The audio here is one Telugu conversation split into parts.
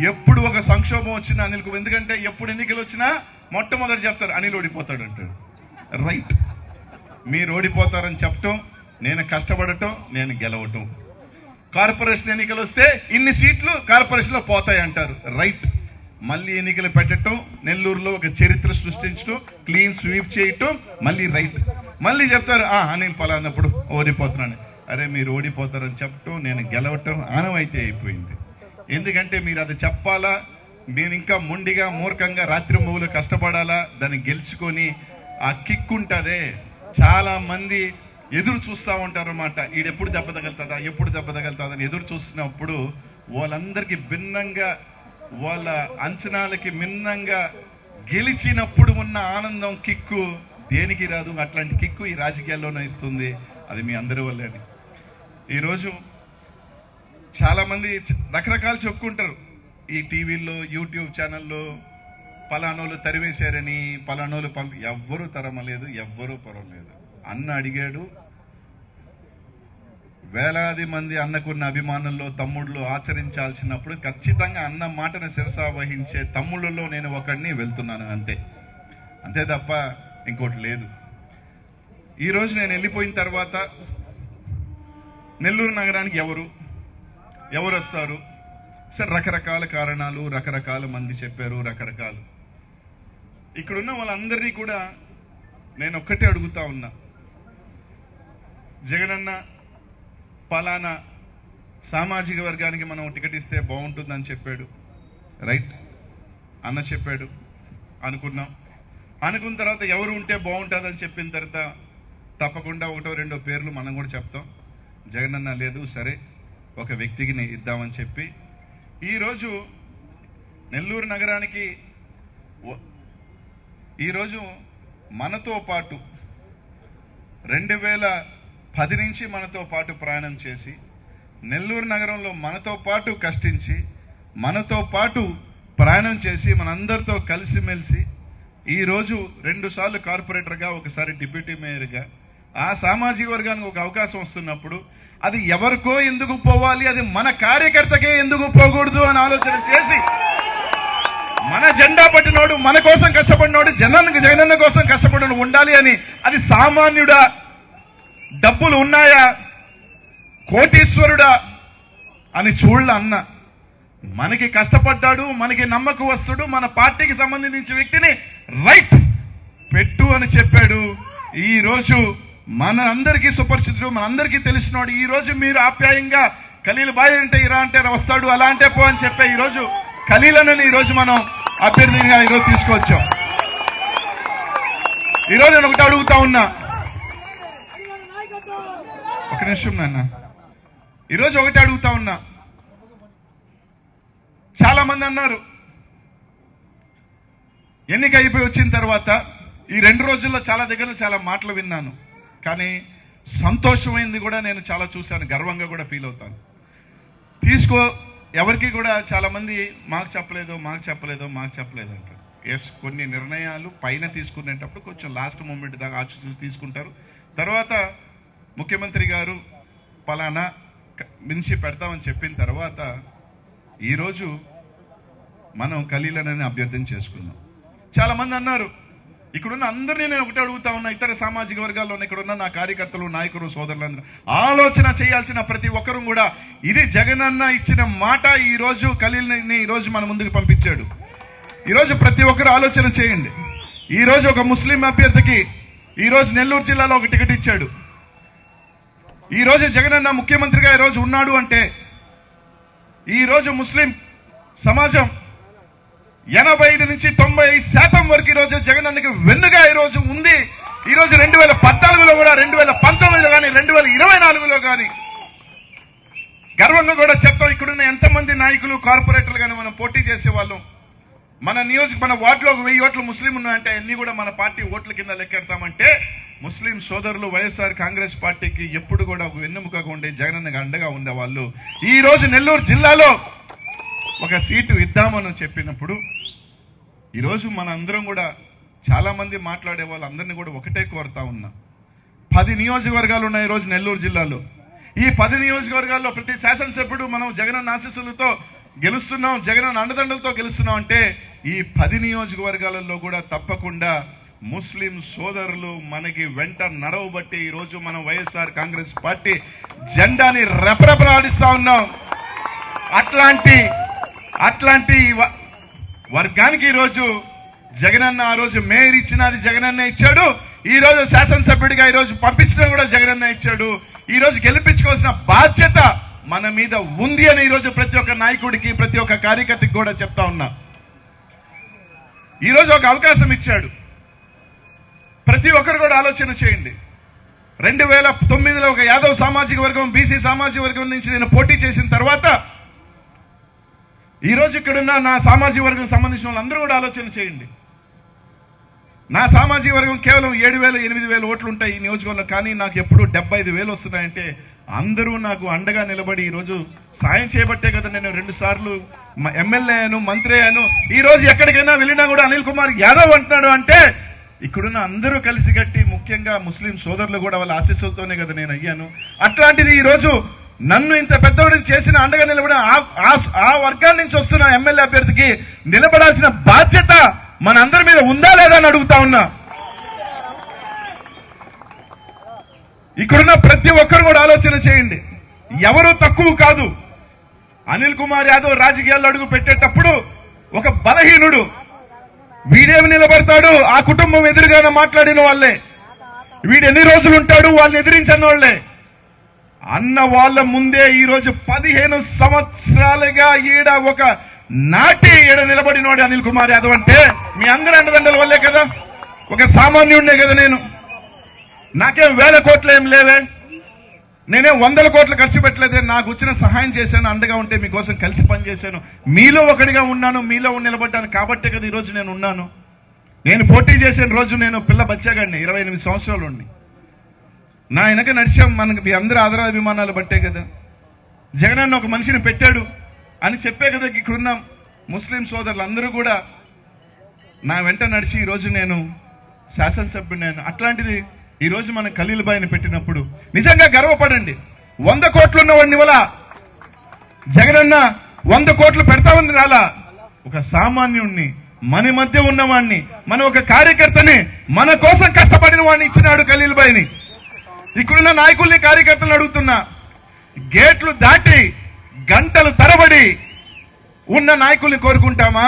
ఎప్పుడు ఒక సంక్షోభం వచ్చినా అనిల్ కుమార్, ఎందుకంటే ఎప్పుడు ఎన్నికలు వచ్చినా మొట్టమొదటి చెప్తారు అనిల్ ఓడిపోతాడు అంటాడు. రైట్, మీరు ఓడిపోతారని చెప్పటం, నేను కష్టపడటం, నేను గెలవటం. కార్పొరేషన్ ఎన్నికలు వస్తే ఇన్ని సీట్లు కార్పొరేషన్లో పోతాయి అంటారు. రైట్, మళ్ళీ ఎన్నికలు పెట్టడం, నెల్లూరులో ఒక చరిత్ర సృష్టించడం, క్లీన్ స్వీప్ చేయటం, మళ్ళీ రైట్. మళ్ళీ చెప్తారు అనిల్ పలానప్పుడు ఓడిపోతున్నాను. అరే మీరు ఓడిపోతారని చెప్పటం, నేను గెలవటం ఆనవాయితీ అయిపోయింది. ఎందుకంటే మీరు అది చెప్పాలా, నేను ఇంకా మొండిగా మూర్ఖంగా రాత్రి మూలు కష్టపడాలా, దాన్ని గెలుచుకొని ఆ కిక్ ఉంటుందే. చాలా మంది ఎదురు చూస్తూ ఉంటారు అన్నమాట, ఈడెప్పుడు దెబ్బ తగులుతుందా, ఎప్పుడు దెబ్బ తగులుతుందని ఎదురు చూస్తున్నప్పుడు వాళ్ళందరికీ భిన్నంగా, వాళ్ళ అంచనాలకి భిన్నంగా గెలిచినప్పుడు ఉన్న ఆనందం, కిక్కు దేనికి రాదు. అట్లాంటి కిక్కు ఈ రాజకీయాల్లోనే ఇస్తుంది. అది మీ అందరి వల్లే. ఈరోజు చాలా మంది రకరకాలు చెప్పుకుంటారు ఈ టీవీల్లో, యూట్యూబ్ ఛానల్లో, పలానోళ్ళు తరివేశారని, పలానోళ్ళు ఎవ్వరూ తరమలేదు, ఎవ్వరూ పర్వాలేదు. అన్న అడిగాడు, వేలాది మంది అన్నకున్న అభిమానుల్లో తమ్ముళ్ళు ఆచరించాల్సినప్పుడు ఖచ్చితంగా అన్న మాటను శిరసా వహించే తమ్ముళ్ళలో నేను ఒకడిని వెళ్తున్నాను, అంతే తప్ప ఇంకోటి లేదు. ఈరోజు నేను వెళ్ళిపోయిన తర్వాత నెల్లూరు నగరానికి ఎవరు వస్తారు సార్? రకరకాల కారణాలు, రకరకాల మంది చెప్పారు, రకరకాలు. ఇక్కడున్న వాళ్ళందరినీ కూడా నేను ఒక్కటే అడుగుతా ఉన్నా, జగనన్న పలానా సామాజిక వర్గానికి మనం టికెట్ ఇస్తే బాగుంటుందని చెప్పాడు. రైట్, అన్న చెప్పాడు, అనుకున్న తర్వాత ఎవరు ఉంటే బాగుంటుందని చెప్పిన తర్వాత తప్పకుండా ఒకటో రెండో పేర్లు మనం కూడా చెప్తాం. జగనన్న లేదు, సరే ఒక వ్యక్తికి ఇద్దామని చెప్పి ఈరోజు నెల్లూరు నగరానికి ఈరోజు మనతో పాటు 2010 నుంచి మనతో పాటు ప్రయాణం చేసి, నెల్లూరు నగరంలో మనతో పాటు కష్టించి, మనతో పాటు ప్రయాణం చేసి, మనందరితో కలిసిమెలిసి ఈరోజు 2 సార్లు కార్పొరేటర్గా, ఒకసారి డిప్యూటీ మేయర్గా ఆ సామాజిక వర్గానికి ఒక అవకాశం వస్తున్నప్పుడు అది ఎవరికో ఎందుకు పోవాలి, అది మన కార్యకర్తకే ఎందుకు పోకూడదు అని ఆలోచన చేసి, మన జెండా పట్టినోడు, మన కోసం కష్టపడినోడు, జగనన్న కోసం కష్టపడిన ఉండాలి అని. అది సామాన్యుడా, డబ్బులు ఉన్నాయా, కోటీశ్వరుడా అని చూడల అన్న. మనకి కష్టపడ్డాడు, మనకి నమ్మకం వస్తుడు, మన పార్టీకి సంబంధించిన వ్యక్తిని రైట్ పెట్టు అని చెప్పాడు. ఈ రోజు మన అందరికీ సుపరిచితుడు, మన అందరికీ తెలిసినోడు. ఈ రోజు మీరు ఆప్యాయంగా ఖలీల్ బాయ్ అంటే ఇరా అంటే వస్తాడు, అలా అంటే పో అని చెప్పే ఈరోజు ఖలీల్ అని ఈరోజు మనం అభ్యర్థిగా ఈరోజు తీసుకొచ్చాం. ఈరోజు నేను ఒకటి అడుగుతా ఉన్నా, ఒక నిమిషం నాన్న. ఈరోజు ఒకటి అడుగుతా ఉన్నా, చాలా మంది అన్నారు ఎన్నిక అయిపోయి వచ్చిన తర్వాత ఈ 2 రోజుల్లో చాలా దగ్గర చాలా మాటలు విన్నాను, కానీ సంతోషమైంది కూడా నేను చాలా చూశాను, గర్వంగా కూడా ఫీల్ అవుతాను. ఎవరికి కూడా చాలా మంది మాకు చెప్పలేదు అంటారు. ఎస్, కొన్ని నిర్ణయాలు పైన తీసుకునేటప్పుడు కొంచెం లాస్ట్ మూమెంట్ దాకా ఆచి తీసుకుంటారు. తర్వాత ముఖ్యమంత్రి గారు పలానా మించి పెడతామని చెప్పిన తర్వాత ఈరోజు మనం ఖలీలని అభ్యర్థన చేసుకున్నాం. చాలా మంది అన్నారు, ఇక్కడున్న అందరినీ నేను ఒకటి అడుగుతా ఉన్నా, ఇతర సామాజిక వర్గాల్లో ఇక్కడున్న నా కార్యకర్తలు, నాయకులు, సోదరులందరూ ఆలోచన చేయాల్సిన ప్రతి ఒక్కరూ కూడా ఇది జగనన్న ఇచ్చిన మాట. ఈ రోజు ఖలీల్ని ఈ రోజు మన ముందుకు పంపించాడు. ఈరోజు ప్రతి ఒక్కరు ఆలోచన చేయండి. ఈ రోజు ఒక ముస్లిం అభ్యర్థికి ఈ రోజు నెల్లూరు జిల్లాలో ఒక టికెట్ ఇచ్చాడు. ఈ రోజు జగనన్న ముఖ్యమంత్రిగా ఈ రోజు ఉన్నాడు అంటే ఈ రోజు ముస్లిం సమాజం 85 నుంచి 90% వరకు ఈ రోజు జగనన్నకి వెన్నుగా ఈ రోజు ఉంది. ఈ రోజు 2014లో కూడా, 2019లో కానీ, 2024లో కానీ గర్వంగా కూడా చెప్తాం. ఇక్కడున్న ఎంతమంది నాయకులు, కార్పొరేటర్లు కానీ మనం పోటీ చేసేవాళ్ళం. మన వార్డులో 1000 ఓట్లు ముస్లిం ఉన్నాయంటే అన్ని కూడా మన పార్టీ ఓట్ల కింద లెక్కెడతామంటే ముస్లిం సోదరులు వైఎస్ఆర్ కాంగ్రెస్ పార్టీకి ఎప్పుడు కూడా ఒక వెన్నెముకగా ఉండే, జగనన్నకి అండగా ఉండేవాళ్ళు. ఈ రోజు నెల్లూరు జిల్లాలో ఒక సీటు ఇద్దామని చెప్పినప్పుడు ఈరోజు మన అందరం కూడా చాలా మంది మాట్లాడే వాళ్ళందరినీ కూడా ఒకటే కోరుతా ఉన్నా. 10 నియోజకవర్గాలు ఉన్నాయి ఈరోజు నెల్లూరు జిల్లాలో. ఈ 10 నియోజకవర్గాల్లో ప్రతి శాసనసభ్యుడు మనం జగనన్న ఆశీస్సులతో గెలుస్తున్నాం, జగన్ అండదండలతో గెలుస్తున్నాం అంటే ఈ 10 నియోజకవర్గాలలో కూడా తప్పకుండా ముస్లిం సోదరులు మనకి వెంట నడవబట్టి ఈరోజు మనం వైఎస్ఆర్ కాంగ్రెస్ పార్టీ జెండాని రెపరెపలాడిస్తా ఉన్నాం. అట్లాంటి వర్గానికి ఈరోజు జగనన్న ఆ రోజు మేయర్ ఇచ్చినది జగనన్న ఇచ్చాడు, ఈ రోజు శాసనసభ్యుడిగా ఈరోజు పంపించడం కూడా జగనన్న ఇచ్చాడు. ఈ రోజు గెలిపించుకోవాల్సిన బాధ్యత మన మీద ఉంది అని ఈరోజు ప్రతి ఒక్క నాయకుడికి ప్రతి ఒక్క కార్యకర్తకి కూడా చెప్తా ఉన్నా. ఈరోజు ఒక అవకాశం ఇచ్చాడు, ప్రతి ఒక్కరు కూడా ఆలోచన చేయండి. 2009లో ఒక యాదవ్ సామాజిక వర్గం, బీసీ సామాజిక వర్గం నుంచి నేను పోటీ చేసిన తర్వాత ఈరోజు ఇక్కడున్న నా సామాజిక వర్గం సంబంధించిన వాళ్ళందరూ కూడా ఆలోచన చేయండి. నా సామాజిక వర్గం కేవలం 7,000 8,000 ఓట్లు ఉంటాయి ఈ నియోజకవర్గంలో, కానీ నాకు ఎప్పుడు 75,000 వస్తున్నాయంటే అందరూ నాకు అండగా నిలబడి ఈరోజు సాయం చేయబట్టే కదా నేను 2 సార్లు ఎమ్మెల్యే అయ్యాను, మంత్రి అయ్యాను. ఈ రోజు ఎక్కడికైనా వెళ్ళినా కూడా అనిల్ కుమార్ యాదవ్ అంటున్నాడు అంటే ఇక్కడున్న అందరూ కలిసి కట్టి, ముఖ్యంగా ముస్లిం సోదరులు కూడా వాళ్ళ ఆశీస్సులతోనే కదా నేను అయ్యాను. అట్లాంటిది ఈ రోజు నన్ను ఇంత పెద్దవాడిని చేసిన అండగా నిలబడిన ఆ వర్గాల నుంచి వస్తున్న ఎమ్మెల్యే అభ్యర్థికి నిలబడాల్సిన బాధ్యత మన అందరి మీద ఉందా లేదా అని అడుగుతా ఉన్నా. ఇక్కడున్న ప్రతి ఒక్కరు కూడా ఆలోచన చేయండి, ఎవరు తక్కువ కాదు. అనిల్ కుమార్ యాదవ్ రాజకీయాల్లో అడుగు పెట్టేటప్పుడు ఒక బలహీనుడు, వీడేమి నిలబడతాడు, ఆ కుటుంబం ఎదురుగానే మాట్లాడిన వాళ్ళే, వీడు ఎన్ని రోజులు ఉంటాడు వాళ్ళని ఎదిరించిన వాళ్ళే అన్న వాళ్ళ ముందే ఈరోజు 15 సంవత్సరాలుగా ఈడ ఒక నాటి ఈడ నిలబడినవాడు అనిల్ కుమార్ యాదవ్ అంటే మీ అందరి అండదండల వల్లే కదా. ఒక సామాన్యుడినే కదా నేను, నాకేం 1000 కోట్లు ఏం లేవే, నేనేం 100 కోట్లు ఖర్చు పెట్టలేదే, నాకు వచ్చిన సహాయం చేశాను, అండగా ఉంటే మీకోసం కలిసి పనిచేశాను, మీలో ఒకటిగా ఉన్నాను, మీలో నిలబడ్డాను కాబట్టే కదా ఈరోజు నేను ఉన్నాను. నేను పోటీ చేసిన రోజు నేను పిల్ల బచ్చాగాడిని, 28 సంవత్సరాలు ఉండి నా వెనక నడిచాం. మనకి మీ అందరూ ఆదరాభిమానాలు బట్టే కదా జగనన్న ఒక మనిషిని పెట్టాడు అని చెప్పే కదా ఇక్కడున్నాం. ముస్లిం సోదరులు అందరూ కూడా నా వెంట నడిచి ఈరోజు నేను శాసనసభ్యుడిని. అట్లాంటిది ఈరోజు మనం ఖలీల్ భాయ్ని పెట్టినప్పుడు నిజంగా గర్వపడండి. 100 కోట్లు ఉన్నవాడిని వల్ల జగనన్న 100 కోట్లు పెడతామని రాలా, ఒక సామాన్యుణ్ణి మన మధ్య ఉన్నవాడిని, మన ఒక కార్యకర్తని, మన కోసం కష్టపడిన వాడిని ఇచ్చినాడు ఖలీల్ భాయ్ని. ఇక్కడున్న నాయకుల్ని కార్యకర్తలను అడుగుతున్నా, గేట్లు దాటి గంటలు తరబడి ఉన్న నాయకుల్ని కోరుకుంటామా?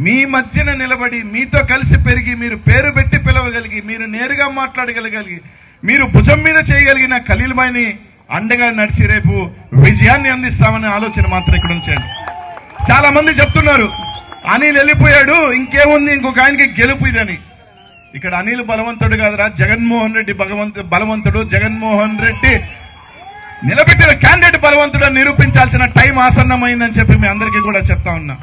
మీ మధ్యన నిలబడి మీతో కలిసి పెరిగి మీరు పేరు పెట్టి పిలవగలిగి మీరు నేరుగా మాట్లాడగలగలిగి మీరు భుజం మీద చేయగలిగిన ఖలీల్ భాయ్ని అండగా నడిచి రేపు విజయాన్ని అందిస్తామనే ఆలోచన మాత్రం ఇక్కడ ఉంచండి. చాలా మంది చెప్తున్నారు అనిల్ వెళ్ళిపోయాడు, ఇంకేముంది, ఇంకొక ఆయనకి గెలుపు ఇదని. ఇక్కడ అనిల్ బలవంతుడు కాదురా, జగన్మోహన్ రెడ్డి బలవంతుడు. జగన్మోహన్ రెడ్డి నిలబెట్టిన క్యాండిడేట్ బలవంతుడు నిరూపించాల్సిన టైం ఆసన్నమైందని చెప్పి మీ అందరికీ కూడా చెప్తా ఉన్నా.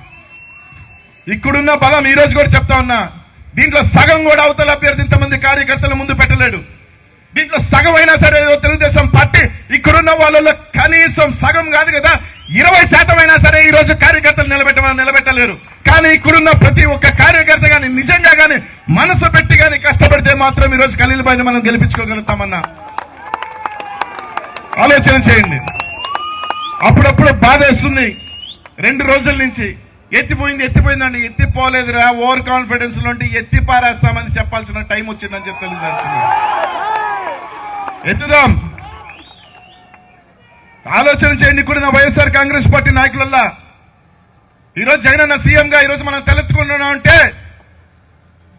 ఇక్కడున్న బలం ఈ రోజు కూడా చెప్తా ఉన్నా, దీంట్లో సగం కూడా అవతల అభ్యర్థి ఇంతమంది కార్యకర్తల ముందు పెట్టలేడు. దీంట్లో సగం అయినా సరే తెలుగుదేశం పార్టీ ఇక్కడున్న వాళ్ళలో కనీసం సగం కాదు కదా 20% అయినా సరే ఈ రోజు కార్యకర్తలు నిలబెట్టలేరు. కానీ ఇక్కడున్న ప్రతి ఒక్క కార్యకర్త గాని నిజంగా గాని మనసు పెట్టి గాని కష్టపడితే మాత్రం ఈ రోజు ఖలీల్ భాయ్ని మనం గెలిపించుకోగలుగుతామన్నా ఆలోచన చేయండి. అప్పుడప్పుడు బాధ వేస్తుంది. 2 రోజుల నుంచి ఎత్తిపోయిందండి, ఎత్తిపోలేదురా, ఓవర్ కాన్ఫిడెన్స్ లో ఎత్తి పారేస్తామని చెప్పాల్సిన టైం వచ్చిందని చెప్పి తెలియజేస్తున్నాం. ఎత్తుదాం, ఆలోచన చేయండి. కూడా వైఎస్ఆర్ కాంగ్రెస్ పార్టీ నాయకులల్లా ఈరోజు జగనన్న సీఎంగా ఈరోజు మనం తలెత్తుకుంటున్నాం అంటే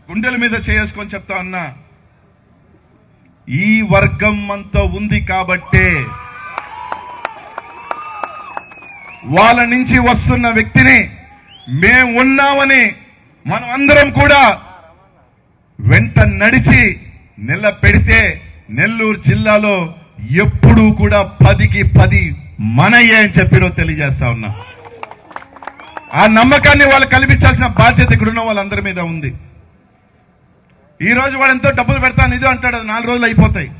గుండెల మీద చేసుకొని చెప్తా ఉన్నా, ఈ వర్గం అంతా ఉంది కాబట్టే వాళ్ళ నుంచి వస్తున్న వ్యక్తిని మేము ఉన్నామని మనం అందరం కూడా వెంట నడిచి నిలబెడితే నెల్లూరు జిల్లాలో ఎప్పుడూ కూడా 10కి 10 మనయ్యే అని చెప్పి తెలియజేస్తా ఉన్నా. ఆ నమ్మకాన్ని వాళ్ళు కల్పించాల్సిన బాధ్యత ఇక్కడున్న వాళ్ళందరి మీద ఉంది. ఈ రోజు వాడు ఎంతో డబ్బులు పెడతాను ఇది అంటాడు, అది 4 రోజులు అయిపోతాయి,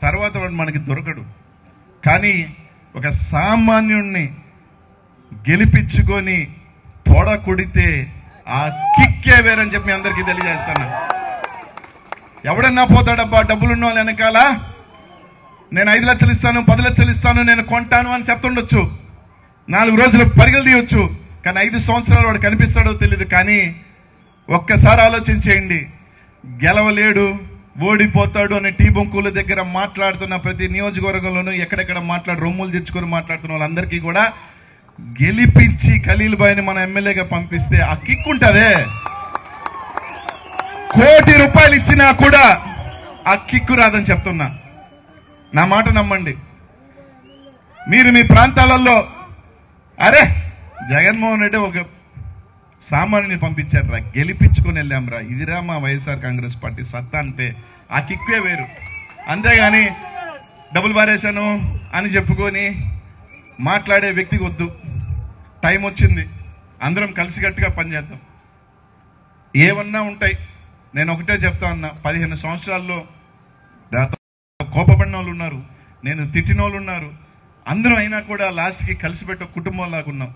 తర్వాత వాడు మనకి దొరకడు. కానీ ఒక సామాన్యుణ్ణి గెలిపించుకొని తోడ కొడితే ఆ కిక్కే వేరని చెప్పి అందరికీ తెలియజేస్తాను. ఎవడన్నా పోతాడబ్బా డబ్బులున్న వాళ్ళు వెనకాల, నేను 5 లక్షలు ఇస్తాను, 10 లక్షలు ఇస్తాను, నేను కొంటాను అని చెప్తుండొచ్చు, 4 రోజులు పరిగెలు తీయొచ్చు. కానీ 5 సంవత్సరాలు వాడు కనిపిస్తాడో తెలియదు. కానీ ఒక్కసారి ఆలోచన చేయండి, గెలవలేడు, ఓడిపోతాడు అనే టీ బొంకుల దగ్గర మాట్లాడుతున్న ప్రతి నియోజకవర్గంలోనూ ఎక్కడెక్కడ రొమ్ములు తెచ్చుకొని మాట్లాడుతున్న వాళ్ళందరికీ కూడా గెలిపించి ఖలీల్ భాయ్ని మన ఎమ్మెల్యేగా పంపిస్తే ఆ కిక్ ఉంటుందే. ₹1 కోటి ఇచ్చినా కూడా ఆ కిక్కు రాదని చెప్తున్నా. నా మాట నమ్మండి. మీరు మీ ప్రాంతాలలో అరే జగన్మోహన్ రెడ్డి ఒక సామాన్యుని పంపించారా, గెలిపించుకొని వెళ్ళాంరా, ఇదిరా మా వైఎస్ఆర్ కాంగ్రెస్ పార్టీ సత్తా అంటే ఆ కిక్కే వేరు. అంతేగాని డబ్బులు బారేశాను అని చెప్పుకొని మాట్లాడే వ్యక్తికి వద్దు. టైం వచ్చింది, అందరం కలిసికట్టుగా పనిచేద్దాం. ఏమన్నా ఉంటాయి, నేను ఒకటే చెప్తా ఉన్నా, 15 సంవత్సరాల్లో కోపపడిన వాళ్ళు ఉన్నారు, నేను తిట్టిన వాళ్ళు ఉన్నారు. అందరం అయినా కూడా లాస్ట్కి కలిసిపెట్టే కుటుంబంలాగా ఉన్నాం.